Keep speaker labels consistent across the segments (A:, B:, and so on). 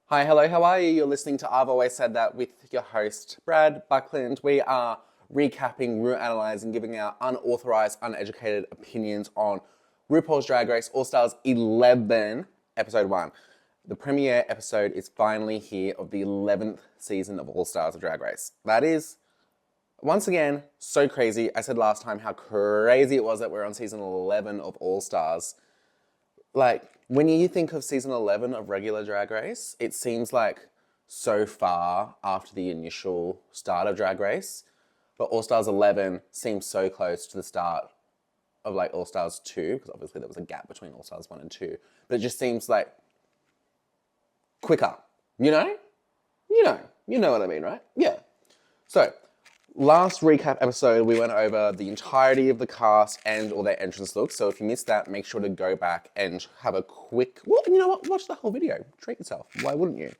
A: Hi, hello, how are you? You're listening to I've Always Said That with your host, Brad Buckland. We are recapping, analysing, giving our unauthorised, uneducated opinions on RuPaul's Drag Race All-Stars 11, Episode 1. The premiere episode is finally here of the 11th season of All-Stars of Drag Race. That is, once again, so crazy. I said last time how crazy it was that we're on season 11 of All-Stars. Like, when you think of season 11 of regular Drag Race, it seems like so far after the initial start of Drag Race. But All Stars 11 seems so close to the start of like All Stars 2, because obviously there was a gap between All Stars 1 and 2. But it just seems like quicker, you know? You know what I mean, right? Yeah. So, last recap episode, we went over the entirety of the cast and all their entrance looks. So if you missed that, make sure to go back and have a quick, well, you know what? Watch the whole video. Treat yourself. Why wouldn't you?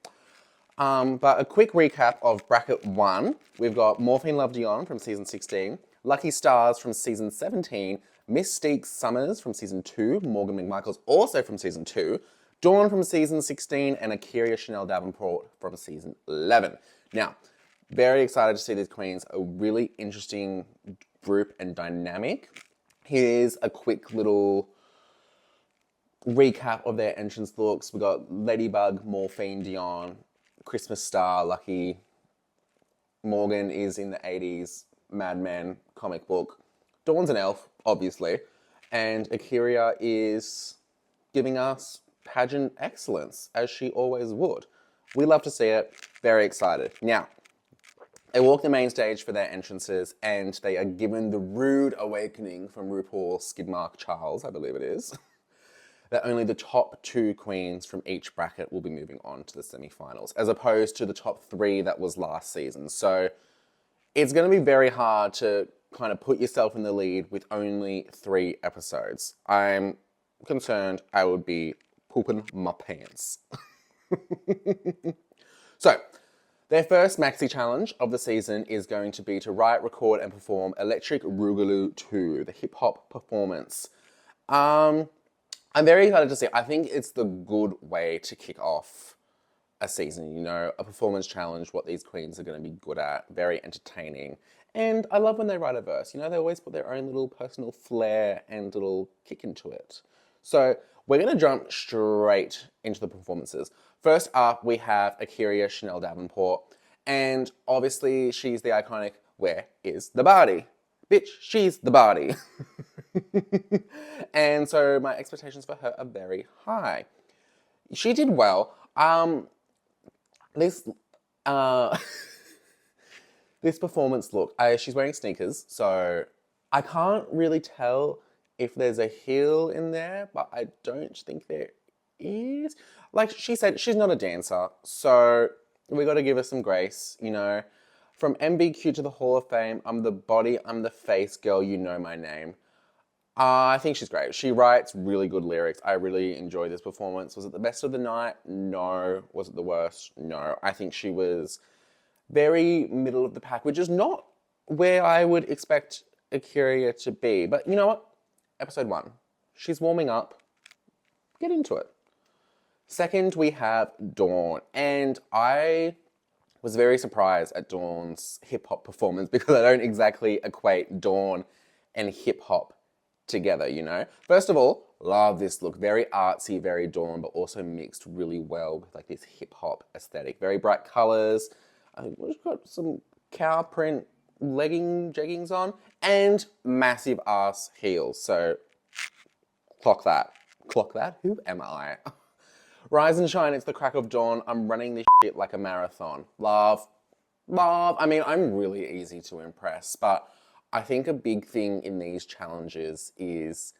A: But a quick recap of bracket 1. We've got Morphine Love Dion from season 16, Lucky Stars from season 17, Mystique Summers from season 2, Morgan McMichaels also from season 2, Dawn from season 16, and Akira Chanel Davenport from season 11. Now, very excited to see these queens, a really interesting group and dynamic. Here's a quick little recap of their entrance looks. We got Ladybug, Morphine, Dion, Christmas Star, Lucky. Morgan is in the 80s, Mad Men comic book. Dawn's an elf, obviously. And Akira is giving us pageant excellence, as she always would. We love to see it. Very excited. Now, they walk the main stage for their entrances, and they are given the rude awakening from RuPaul Skidmark Charles, I believe it is, that only the top 2 queens from each bracket will be moving on to the semi-finals, as opposed to the top 3 that was last season. So it's going to be very hard to kind of put yourself in the lead with only 3 episodes. I'm concerned I would be pooping my pants. So, their first maxi-challenge of the season is going to be to write, record, and perform Electric Rugaloo 2, the hip-hop performance. I'm very excited to see. I think it's the good way to kick off a season, you know, a performance challenge, what these queens are going to be good at, very entertaining. And I love when they write a verse, you know, they always put their own little personal flair and little kick into it. So we're going to jump straight into the performances. First up, we have Akira Chanel Davenport. And obviously, she's the iconic, where is the body? Bitch, she's the body. And so my expectations for her are very high. She did well. This this performance look, she's wearing sneakers, so I can't really tell if there's a heel in there, but I don't think there is. Like she said, she's not a dancer, so we got to give her some grace, you know. From MBQ to the Hall of Fame, I'm the body, I'm the face, girl, you know my name. I think she's great. She writes really good lyrics. I really enjoyed this performance. Was it the best of the night? No. Was it the worst? No. I think she was very middle of the pack, which is not where I would expect Akira to be. But you know what? Episode 1. She's warming up. Get into it. Second, we have Dawn. And I was very surprised at Dawn's hip-hop performance because I don't exactly equate Dawn and hip-hop together, you know? First of all, love this look. Very artsy, very Dawn, but also mixed really well with like this hip-hop aesthetic. Very bright colors. We've got some cow print jeggings on and massive ass heels. So clock that. Clock that? Who am I? Rise and shine, it's the crack of dawn. I'm running this shit like a marathon. Love. Love. I mean, I'm really easy to impress, but I think a big thing in these challenges is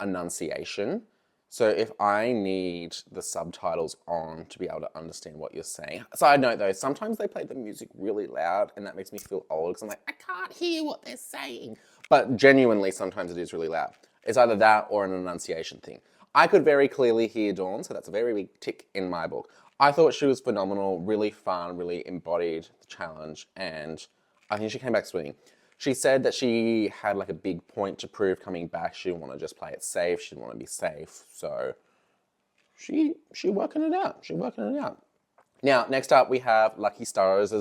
A: enunciation. So if I need the subtitles on to be able to understand what you're saying. Side note though, sometimes they play the music really loud and that makes me feel old because I'm like, I can't hear what they're saying. But genuinely, sometimes it is really loud. It's either that or an enunciation thing. I could very clearly hear Dawn, so that's a very big tick in my book. I thought she was phenomenal, really fun, really embodied the challenge, and I think she came back swinging. She said that she had like a big point to prove coming back. She didn't want to just play it safe. She didn't want to be safe. So she working it out. She working it out. Now, next up we have Lucky Stars.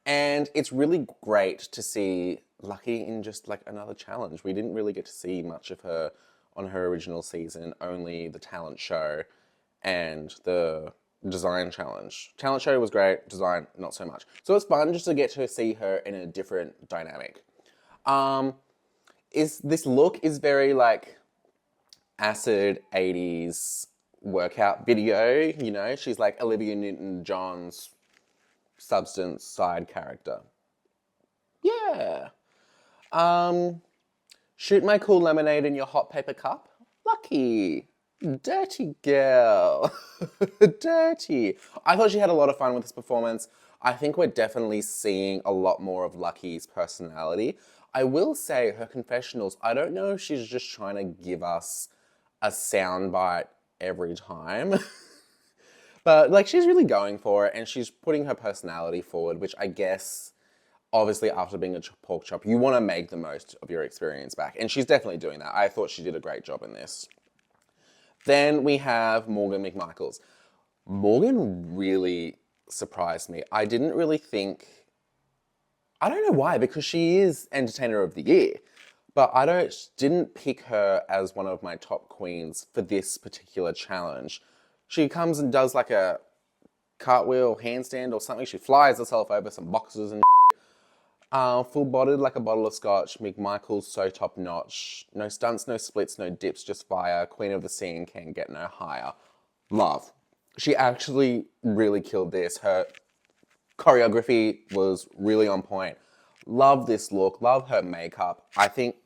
A: And it's really great to see Lucky in just like another challenge. We didn't really get to see much of her on her original season, only the talent show and the design challenge. Talent show was great, design not so much. So it's fun just to get to see her in a different dynamic. Is this look is very like acid 80s workout video, you know? She's like Olivia Newton-John's substance side character. Yeah. Shoot my cool lemonade in your hot paper cup. Lucky. Dirty girl. Dirty. I thought she had a lot of fun with this performance. I think we're definitely seeing a lot more of Lucky's personality. I will say her confessionals, I don't know if she's just trying to give us a soundbite every time. But like she's really going for it and she's putting her personality forward, which I guess obviously after being a pork chop, you want to make the most of your experience back. And she's definitely doing that. I thought she did a great job in this. Then we have Morgan McMichaels. Morgan really surprised me. I didn't really think, I don't know why, because she is Entertainer of the Year. But I didn't pick her as one of my top queens for this particular challenge. She comes and does like a cartwheel handstand or something. She flies herself over some boxes and full-bodied like a bottle of scotch. McMichael's so top-notch. No stunts, no splits, no dips, just fire. Queen of the scene, can't get no higher. Love. She actually really killed this. Her choreography was really on point. Love this look. Love her makeup. I think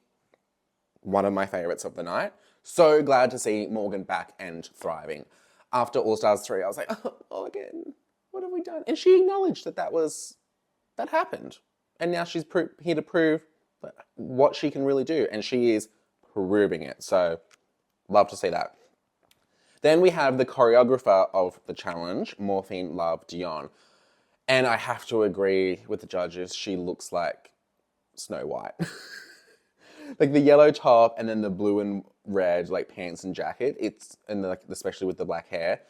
A: one of my favorites of the night. So glad to see Morgan back and thriving. After All Stars 3, I was like, oh, again, what have we done? And she acknowledged that happened. And now she's here to prove what she can really do. And she is proving it. So love to see that. Then we have the choreographer of the challenge, Morphine Love Dion. And I have to agree with the judges, she looks like Snow White. Like the yellow top and then the blue and red like pants and jacket. Especially with the black hair.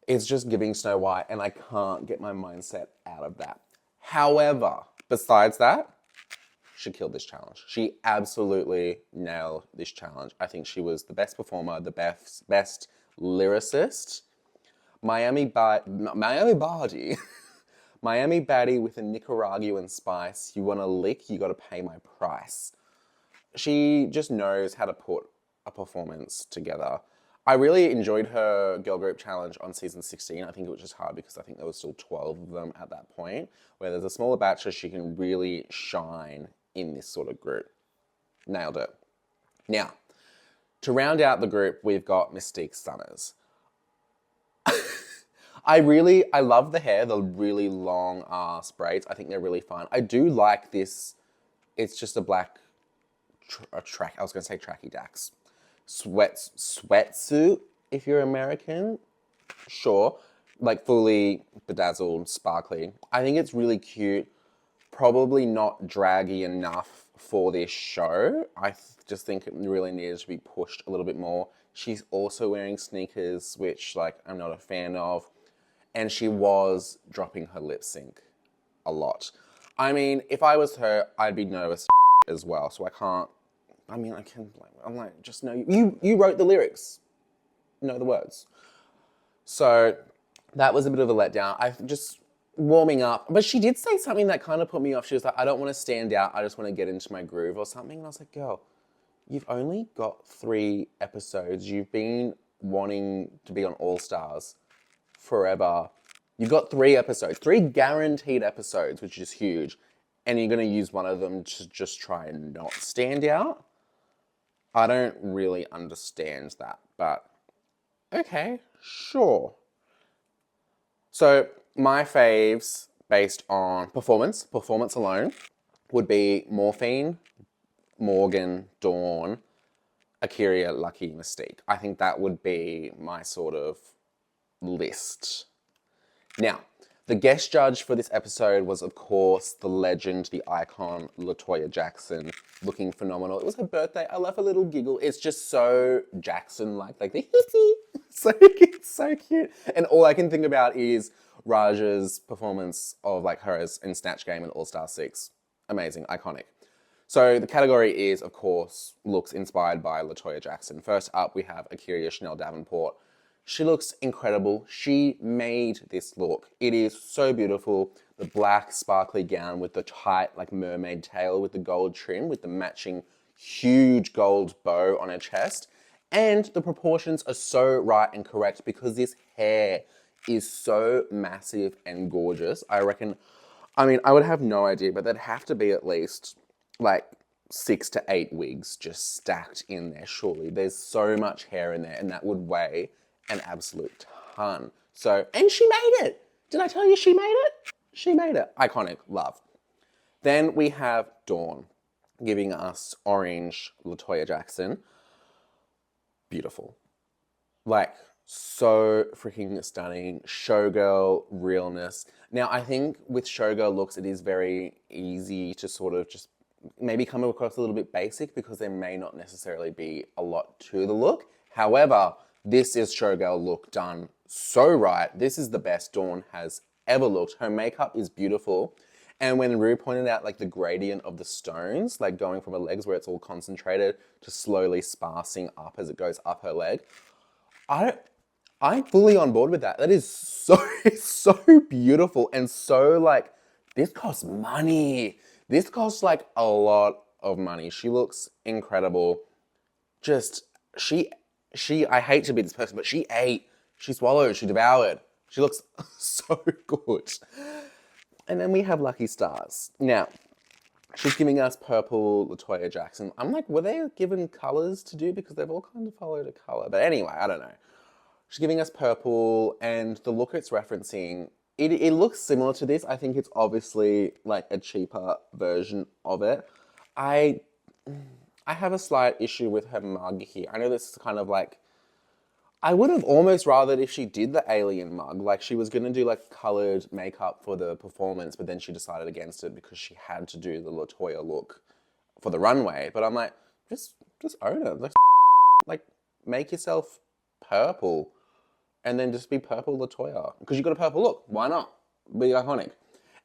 A: It's just giving Snow White and I can't get my mindset out of that. However, besides that, she killed this challenge. She absolutely nailed this challenge. I think she was the best performer, the best lyricist. Miami Body. Miami baddie with a Nicaraguan spice. You want a lick, you gotta pay my price. She just knows how to put a performance together. I really enjoyed her girl group challenge on season 16. I think it was just hard because I think there was still 12 of them at that point. Where there's a smaller batch, so she can really shine in this sort of group. Nailed it. Now, to round out the group, we've got Mystique Summers. I love the hair, the really long ass braids. I think they're really fun. I do like this. It's just a black I was going to say tracky dacks. Sweatsuit, if you're American, sure. Like fully bedazzled, sparkly. I think it's really cute. Probably not draggy enough for this show. I just think it really needed to be pushed a little bit more. She's also wearing sneakers, which like I'm not a fan of. And she was dropping her lip sync a lot. I mean, if I was her, I'd be nervous as well. So I can blame her. I'm like, just know you wrote the lyrics. Know the words. So that was a bit of a letdown. I just warming up. But she did say something that kind of put me off. She was like, I don't want to stand out. I just want to get into my groove or something. And I was like, girl, you've only got 3 episodes. You've been wanting to be on All Stars forever. You've got 3 episodes, 3 guaranteed episodes, which is huge. And you're going to use one of them to just try and not stand out. I don't really understand that, but okay, sure. So my faves based on performance alone, would be Morphine, Morgan, Dawn, Akira, Lucky, Mystique. I think that would be my sort of list. Now, The guest judge for this episode was, of course, the legend, the icon, LaToya Jackson, looking phenomenal. It was her birthday. I love a little giggle. It's just so Jackson-like, like the hee. So cute, so cute. And all I can think about is Raja's performance of like her as in Snatch Game and All-Star 6. Amazing, iconic. So the category is, of course, looks inspired by LaToya Jackson. First up, we have Akira Chanel Davenport. She looks incredible. She made this look. It is so beautiful. The black sparkly gown with the tight like mermaid tail with the gold trim with the matching huge gold bow on her chest. And the proportions are so right and correct because this hair is so massive and gorgeous. I reckon, I mean, I would have no idea, but there'd have to be at least like 6 to 8 wigs just stacked in there, surely. There's so much hair in there and that would weigh an absolute ton. So, and she made it. Did I tell you she made it? She made it. Iconic, love. Then we have Dawn giving us orange LaToya Jackson. Beautiful. Like, so freaking stunning. Showgirl realness. Now, I think with showgirl looks, it is very easy to sort of just maybe come across a little bit basic because there may not necessarily be a lot to the look. However, this is showgirl look done so right. This is the best Dawn has ever looked. Her makeup is beautiful. And when Rue pointed out like the gradient of the stones, like going from her legs where it's all concentrated to slowly sparsing up as it goes up her leg, I'm fully on board with that. That is so, so beautiful and so like, this costs money. This costs like a lot of money. She looks incredible. Just, I hate to be this person, but she ate, she swallowed, she devoured. She looks so good. And then we have Lucky Stars. Now, she's giving us purple LaToya Jackson. I'm like, were they given colors to do? Because they've all kind of followed a color. But anyway, I don't know. She's giving us purple, and the look it's referencing, it looks similar to this. I think it's obviously like a cheaper version of it. I have a slight issue with her mug here. I know this is kind of like, I would have almost rathered if she did the alien mug. Like she was going to do like colored makeup for the performance, but then she decided against it because she had to do the LaToya look for the runway. But I'm like, just own it. Like make yourself purple and then just be purple LaToya. Because you got a purple look. Why not? Be iconic.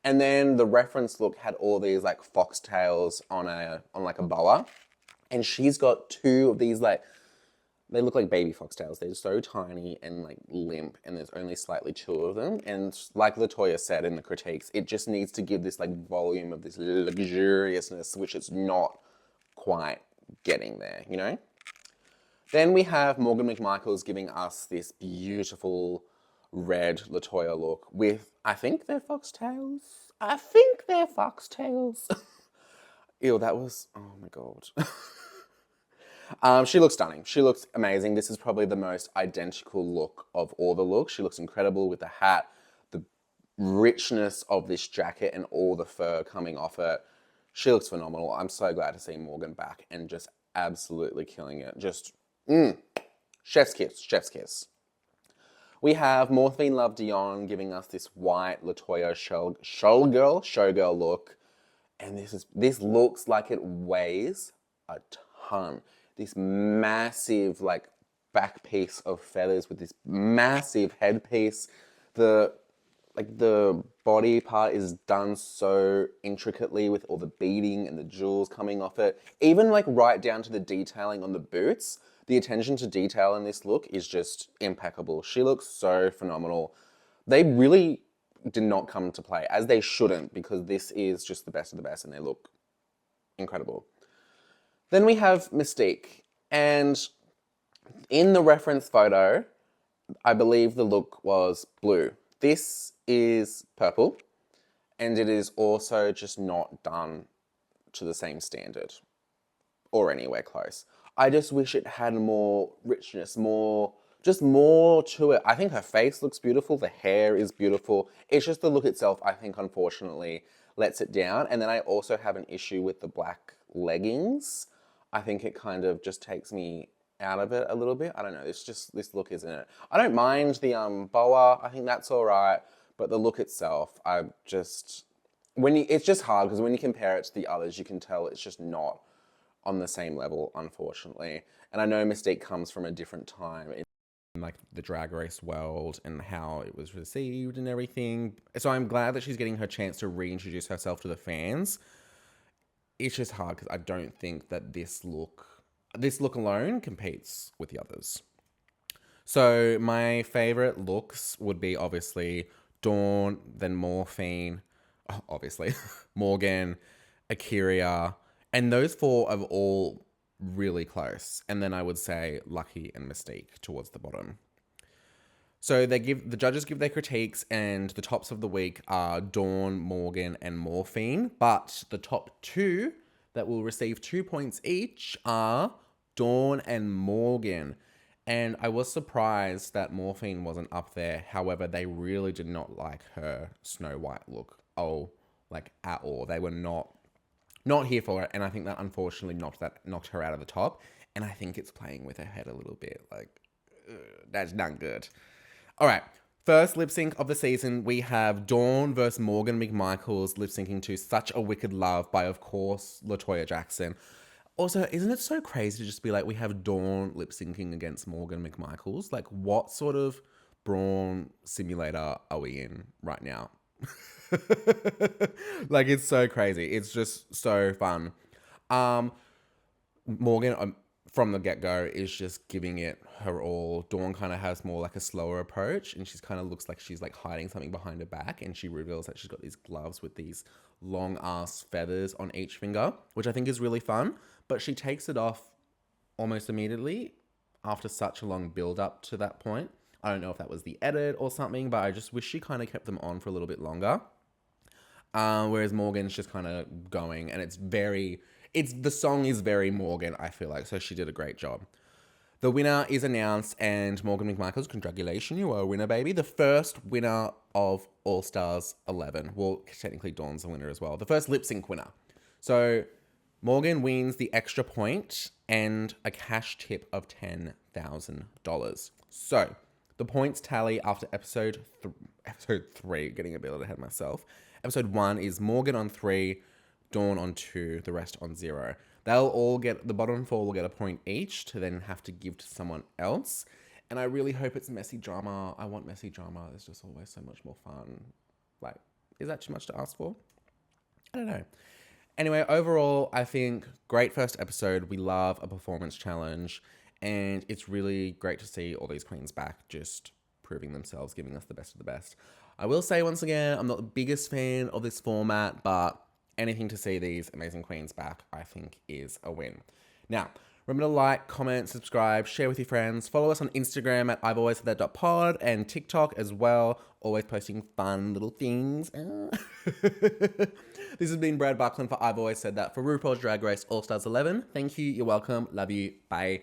A: And then the reference look had all these like foxtails on like a boa. And she's got 2 of these like, they look like baby foxtails. They're so tiny and like limp and there's only slightly 2 of them. And like LaToya said in the critiques, it just needs to give this like volume of this luxuriousness, which it's not quite getting there, you know? Then we have Morgan McMichaels giving us this beautiful red LaToya look with, I think they're foxtails. Ew, that was, oh my God. She looks stunning. She looks amazing. This is probably the most identical look of all the looks. She looks incredible with the hat, the richness of this jacket and all the fur coming off it. She looks phenomenal. I'm so glad to see Morgan back and just absolutely killing it. Just, chef's kiss, chef's kiss. We have Morphine Love Dion giving us this white LaToya showgirl look. And this looks like it weighs a ton. This massive like back piece of feathers with this massive headpiece. The body part is done so intricately with all the beading and the jewels coming off it. Even like right down to the detailing on the boots. The attention to detail in this look is just impeccable. She looks so phenomenal. They really did not come to play, as they shouldn't, because this is just the best of the best and they look incredible. Then we have Mystique, and in the reference photo, I believe the look was blue. This is purple, and it is also just not done to the same standard, or anywhere close. I just wish it had more richness, more to it. I think her face looks beautiful, the hair is beautiful. It's just the look itself, I think, unfortunately, lets it down. And then I also have an issue with the black leggings. I think it kind of just takes me out of it a little bit. I don't know, it's just, this look isn't it. I don't mind the boa, I think that's all right. But the look itself, I just it's just hard because when you compare it to the others, you can tell it's just not on the same level, unfortunately. And I know Mystique comes from a different time in like the drag race world and how it was received and everything. So I'm glad that she's getting her chance to reintroduce herself to the fans. It's just hard because I don't think that this look alone competes with the others. So my favorite looks would be obviously Dawn, then Morphine, obviously Morgan, Akira, and those four are all really close. And then I would say Lucky and Mystique towards the bottom. So the judges give their critiques, and the tops of the week are Dawn, Morgan, and Morphine. But the top two that will receive 2 points each are Dawn and Morgan. And I was surprised that Morphine wasn't up there. However, they really did not like her Snow White look. Oh, like at all. They were not here for it. And I think that unfortunately knocked her out of the top. And I think it's playing with her head a little bit. Like, that's not good. All right, first lip sync of the season, we have Dawn versus Morgan McMichaels lip syncing to Such a Wicked Love by, of course, LaToya Jackson. Also, isn't it so crazy to just be like, we have Dawn lip syncing against Morgan McMichaels? Like, what sort of brawn simulator are we in right now? Like, it's so crazy. It's just so fun. Morgan, from the get-go, is just giving it her all. Dawn kind of has more like a slower approach, and she's kind of looks like she's like hiding something behind her back, and she reveals that she's got these gloves with these long ass feathers on each finger, which I think is really fun. But she takes it off almost immediately after such a long build up to that point. I don't know if that was the edit or something, but I just wish she kind of kept them on for a little bit longer. Whereas Morgan's just kind of going, and the song is very Morgan, I feel like, so she did a great job. The winner is announced, and Morgan McMichaels, congratulations, you are a winner, baby. The first winner of All Stars 11. Well, technically Dawn's the winner as well. The first lip sync winner. So Morgan wins the extra point and a cash tip of $10,000. So the points tally after episode 3, getting a bit ahead of myself. Episode 1 is Morgan on 3, Dawn on 2, the rest on 0. They'll all get, the bottom 4 will get a point each to then have to give to someone else. And I really hope it's messy drama. I want messy drama. It's just always so much more fun. Like, is that too much to ask for? I don't know. Anyway, overall, I think great first episode. We love a performance challenge. And it's really great to see all these queens back just proving themselves, giving us the best of the best. I will say once again, I'm not the biggest fan of this format, but anything to see these amazing queens back, I think, is a win. Now, remember to like, comment, subscribe, share with your friends. Follow us on Instagram at I've Always Said That.pod and TikTok as well. Always posting fun little things. This has been Brad Buckland for I've Always Said That for RuPaul's Drag Race All Stars 11. Thank you. You're welcome. Love you. Bye.